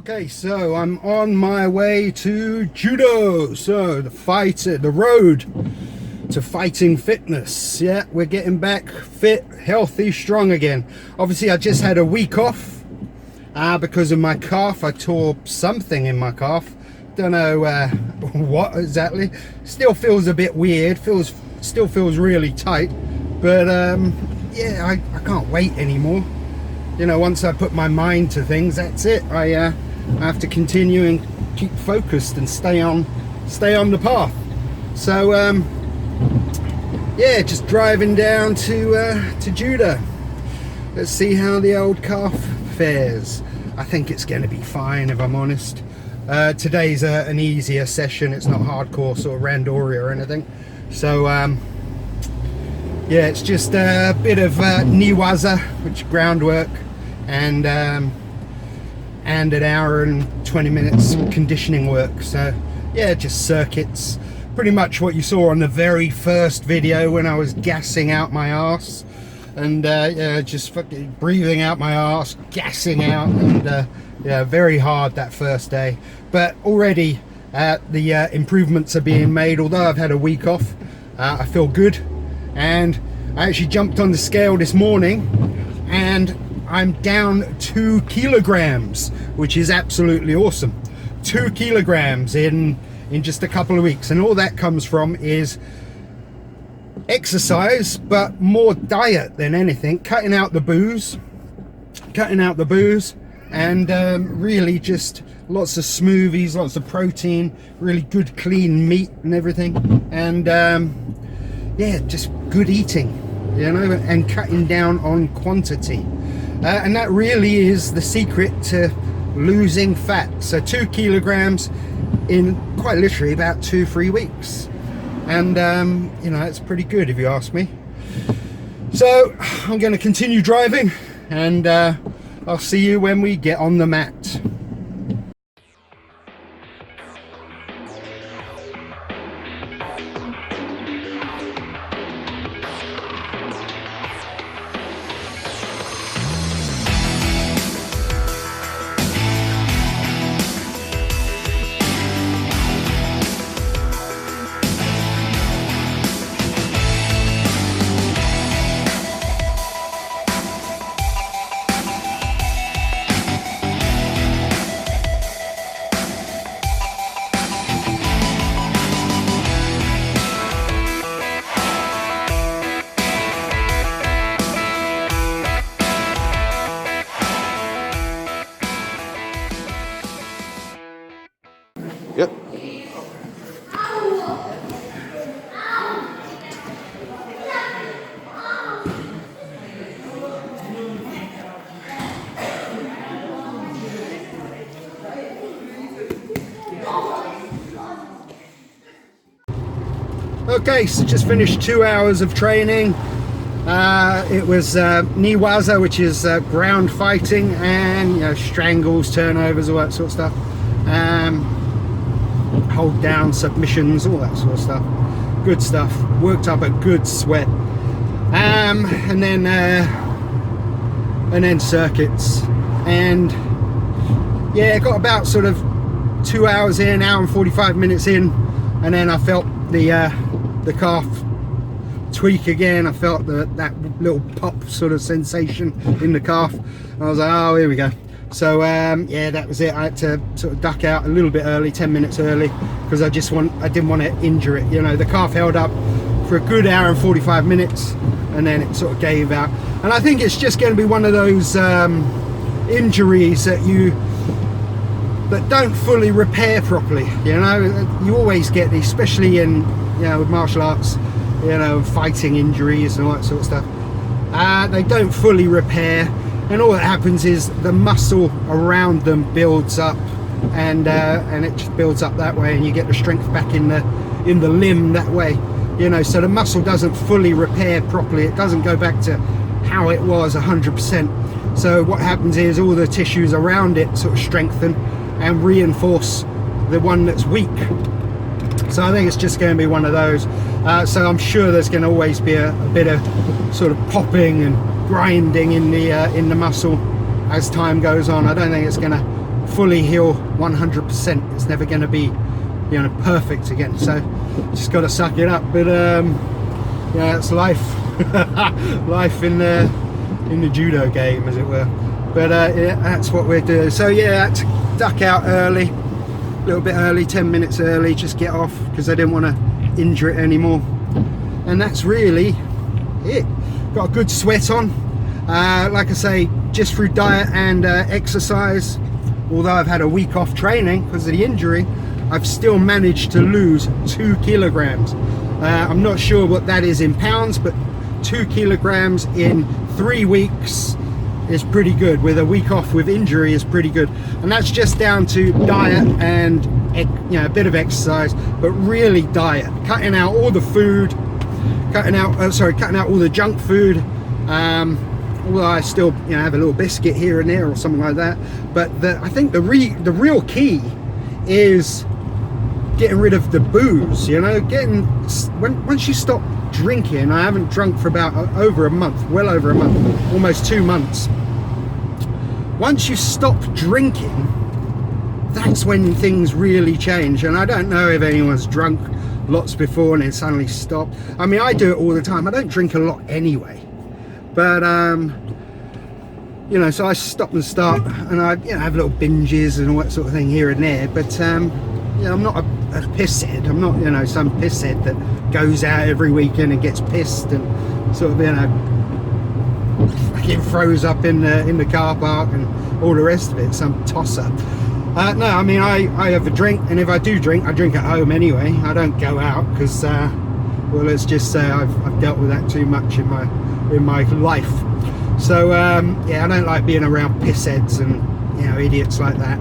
Okay, so I'm on my way to judo. So the road to fighting fitness. Yeah, we're getting back fit, healthy, strong again. Obviously, I just had a week off because of my calf. I tore something in my calf. Don't know what exactly. Still feels a bit weird. Still feels really tight. But yeah, I can't wait anymore. You know, once I put my mind to things, that's it. I have to continue and keep focused and stay on the path. So yeah, just driving down to judo. Let's see how the old calf fares. I think it's going to be fine, if I'm honest. Today's an easier session. It's not hardcore sort of randori or anything. So yeah, it's just a bit of niwaza, which groundwork, and an hour and 20 minutes conditioning work. So yeah, just circuits, pretty much what you saw on the very first video when I was gassing out my arse, and yeah, just fucking breathing out my arse, gassing out, and yeah, very hard that first day. But already the improvements are being made. Although I've had a week off, I feel good, and I actually jumped on the scale this morning and I'm down 2 kilograms, which is absolutely awesome. 2 kilograms in just a couple of weeks, and all that comes from is exercise, but more diet than anything. Cutting out the booze, and really just lots of smoothies, lots of protein, really good clean meat and everything, and yeah, just good eating, you know, and cutting down on quantity. And that really is the secret to losing fat. So 2 kilograms in quite literally about 2-3 weeks. And you know, it's pretty good if you ask me. So I'm going to continue driving, and I'll see you when we get on the mat. Yep. Okay, so just finished 2 hours of training. It was niwaza, which is ground fighting, and you know, strangles, turnovers, all that sort of stuff. Hold down, submissions, all that sort of stuff. Good stuff. Worked up a good sweat. And then circuits. And yeah, got about sort of 2 hours in, hour and 45 minutes in, and then I felt the calf tweak again. I felt that little pop sort of sensation in the calf. I was like, oh, here we go. So yeah, that was it. I had to sort of duck out a little bit early, 10 minutes early, because I didn't want to injure it. You know, the calf held up for a good hour and 45 minutes, and then it sort of gave out. And I think it's just going to be one of those injuries that don't fully repair properly. You know, you always get these, especially in, you know, with martial arts, you know, fighting injuries and all that sort of stuff. They don't fully repair. And all that happens is the muscle around them builds up, and it just builds up that way, and you get the strength back in the limb that way. You know, so the muscle doesn't fully repair properly. It doesn't go back to how it was 100%. So what happens is all the tissues around it sort of strengthen and reinforce the one that's weak. So I think it's just going to be one of those. So I'm sure there's going to always be a bit of sort of popping and grinding in the muscle as time goes on. I don't think it's going to fully heal 100%. It's never going to be, you know, perfect again. So just got to suck it up. But yeah, it's life. Life in the judo game, as it were. But yeah, that's what we're doing. So yeah, I had to duck out early, a little bit early, 10 minutes early, just get off because I didn't want to injure it anymore. And that's really it. Got a good sweat on. Like I say, just through diet and exercise, although I've had a week off training because of the injury, I've still managed to lose 2 kilograms. I'm not sure what that is in pounds, but 2 kilograms in 3 weeks is pretty good. With a week off with injury is pretty good, and that's just down to diet and, you know, a bit of exercise, but really diet, cutting out all the food, cutting out all the junk food. Although I still, you know, have a little biscuit here and there or something like that. But I think the real key is getting rid of the booze. You know, once you stop drinking. I haven't drunk for about over a month, well over a month, almost 2 months. Once you stop drinking, that's when things really change. And I don't know if anyone's drunk lots before and then suddenly stopped. I mean, I do it all the time. I don't drink a lot anyway, but you know, so I stop and start, and I, you know, have little binges and all that sort of thing here and there. But you know, I'm not a pisshead. I'm not, you know, some pisshead that goes out every weekend and gets pissed and sort of, you know, fucking froze up in the car park and all the rest of it. Some tosser. No, I mean, I have a drink, and if I do drink, I drink at home anyway. I don't go out because, well, let's just say I've dealt with that too much in my life. So yeah, I don't like being around pissheads and, you know, idiots like that.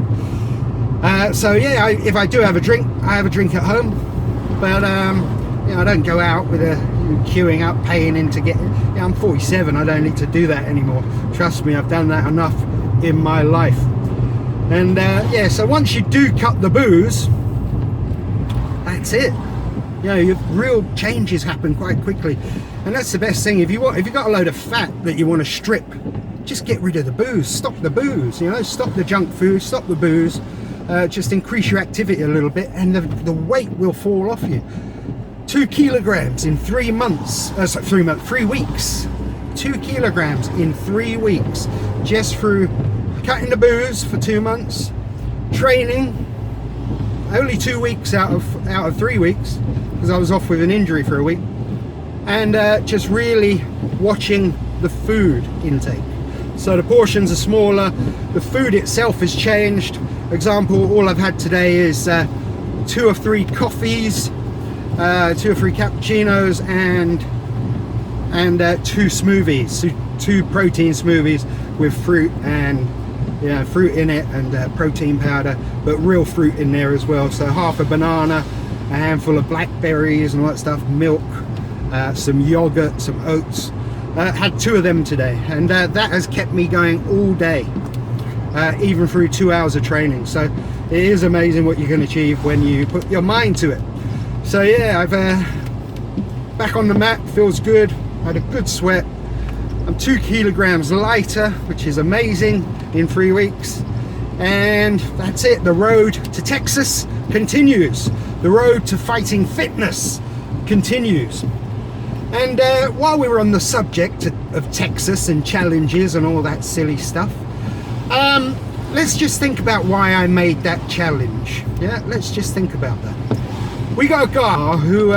So yeah, if I do have a drink, I have a drink at home, but you know, I don't go out with a queuing up, paying in to get. Yeah, I'm 47. I don't need to do that anymore. Trust me, I've done that enough in my life. And yeah, so once you do cut the booze, that's it. You know, real changes happen quite quickly, and that's the best thing. If you've got a load of fat that you want to strip, just get rid of the booze. Stop the booze. You know, stop the junk food. Stop the booze. Just increase your activity a little bit, and the weight will fall off you. 2 kilograms in 3 months. 3 weeks. 2 kilograms in 3 weeks, just through cutting the booze for 2 months, training. Only 2 weeks out of 3 weeks, because I was off with an injury for a week, and just really watching the food intake. So the portions are smaller, the food itself has changed. Example, all I've had today is 2 or 3 coffees, 2 or 3 cappuccinos, and 2 smoothies, 2 protein smoothies with fruit and, you know, fruit in it, and protein powder, but real fruit in there as well. So half a banana, a handful of blackberries and all that stuff, milk, some yogurt, some oats. Had 2 of them today, and that has kept me going all day, even through 2 hours of training. So it is amazing what you can achieve when you put your mind to it. So yeah, I've back on the mat, feels good. Had a good sweat. I'm 2 kilograms lighter, which is amazing, in 3 weeks. And that's it. The road to Texas continues. The road to fighting fitness continues. And while we were on the subject of Texas and challenges and all that silly stuff, let's just think about why I made that challenge. Yeah, let's just think about that. We got a guy who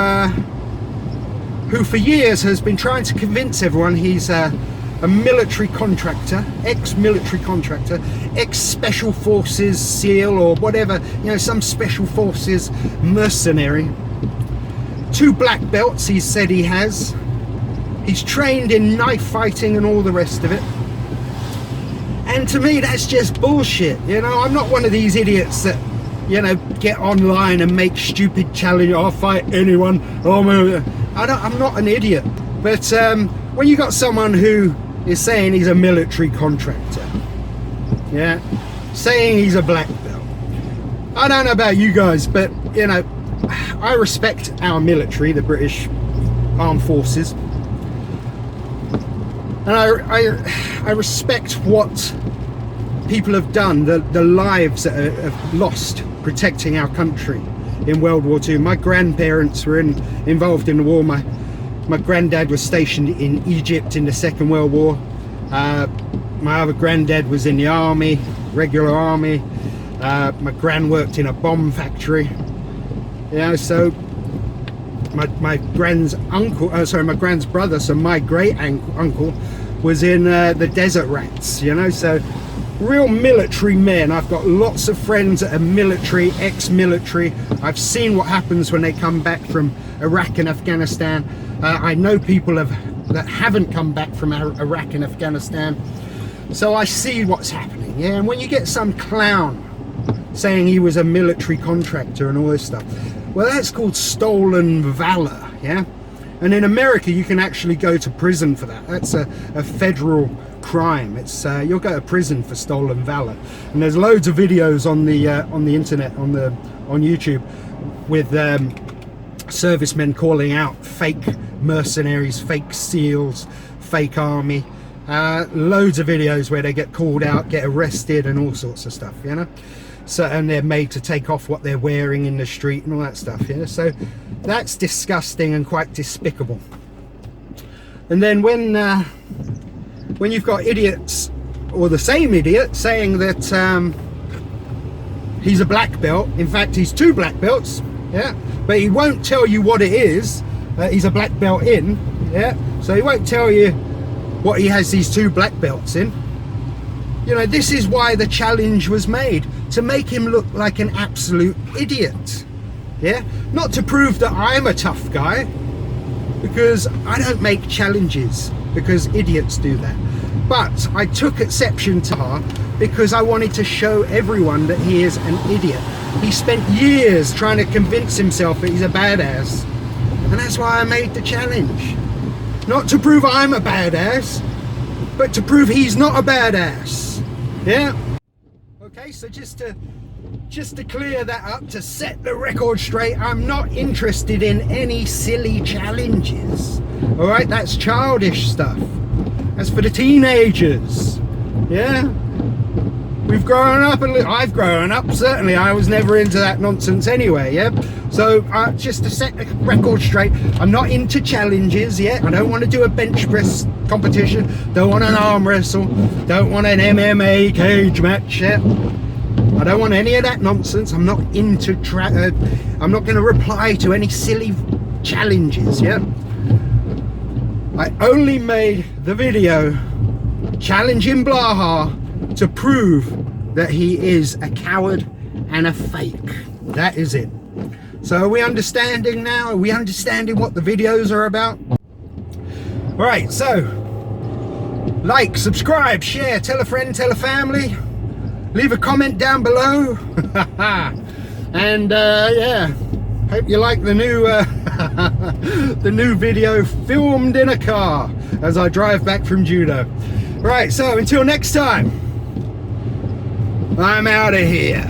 for years has been trying to convince everyone he's a military contractor, ex-military contractor, ex-special forces SEAL or whatever, you know, some special forces mercenary. 2 black belts he said he has. He's trained in knife fighting and all the rest of it. And to me, that's just bullshit. You know, I'm not one of these idiots that, you know, get online and make stupid challenges. I'll fight anyone. I'm not an idiot. But when you got someone who is saying he's a military contractor, yeah, saying he's a black belt, I don't know about you guys, but, you know, I respect our military, the British Armed Forces, and I respect what people have done, the lives that have lost protecting our country in World War II. My grandparents were involved in the war. My granddad was stationed in Egypt in the Second World War. My other granddad was in the army, regular army. My gran worked in a bomb factory. You know, so my gran's uncle, my gran's brother, so my great uncle was in the Desert Rats, you know, so real military men. I've got lots of friends that are military, ex-military. I've seen what happens when they come back from Iraq and Afghanistan. I know people that haven't come back from Iraq and Afghanistan, so I see what's happening. Yeah, and when you get some clown saying he was a military contractor and all this stuff, well, that's called stolen valor. Yeah, and in America you can actually go to prison for that. That's a federal crime. It's you'll go to prison for stolen valor. And there's loads of videos on the internet, on YouTube, with servicemen calling out fake mercenaries, fake SEALs, fake army. Loads of videos where they get called out, get arrested, and all sorts of stuff, you know. So, and they're made to take off what they're wearing in the street and all that stuff, you know. So that's disgusting and quite despicable. And then when you've got idiots, or the same idiot, saying that he's a black belt, in fact he's 2 black belts, yeah, but he won't tell you what it is he's a black belt in, yeah, so he won't tell you what he has these 2 black belts in. You know, this is why the challenge was made, to make him look like an absolute idiot, yeah, not to prove that I'm a tough guy, because I don't make challenges because idiots do that. But I took exception to her because I wanted to show everyone that he is an idiot. He spent years trying to convince himself that he's a badass, and that's why I made the challenge. Not to prove I'm a badass, but to prove he's not a badass. Yeah? Okay, so just to clear that up, to set the record straight, I'm not interested in any silly challenges. Alright, that's childish stuff. That's for the teenagers. Yeah? We've grown up, and I've grown up, certainly. I was never into that nonsense anyway, yeah? So, just to set the record straight, I'm not into challenges, yeah? I don't want to do a bench press competition, don't want an arm wrestle, don't want an MMA cage match, yeah? I don't want any of that nonsense. I'm not into I'm not going to reply to any silly challenges, yeah? I only made the video challenging Blaha to prove that he is a coward and a fake. That is it. So are we understanding now? Are we understanding what the videos are about? Right, so like, subscribe, share, tell a friend, tell a family, leave a comment down below. And yeah, hope you like the new the new video filmed in a car as I drive back from judo. Right, so until next time, I'm out of here.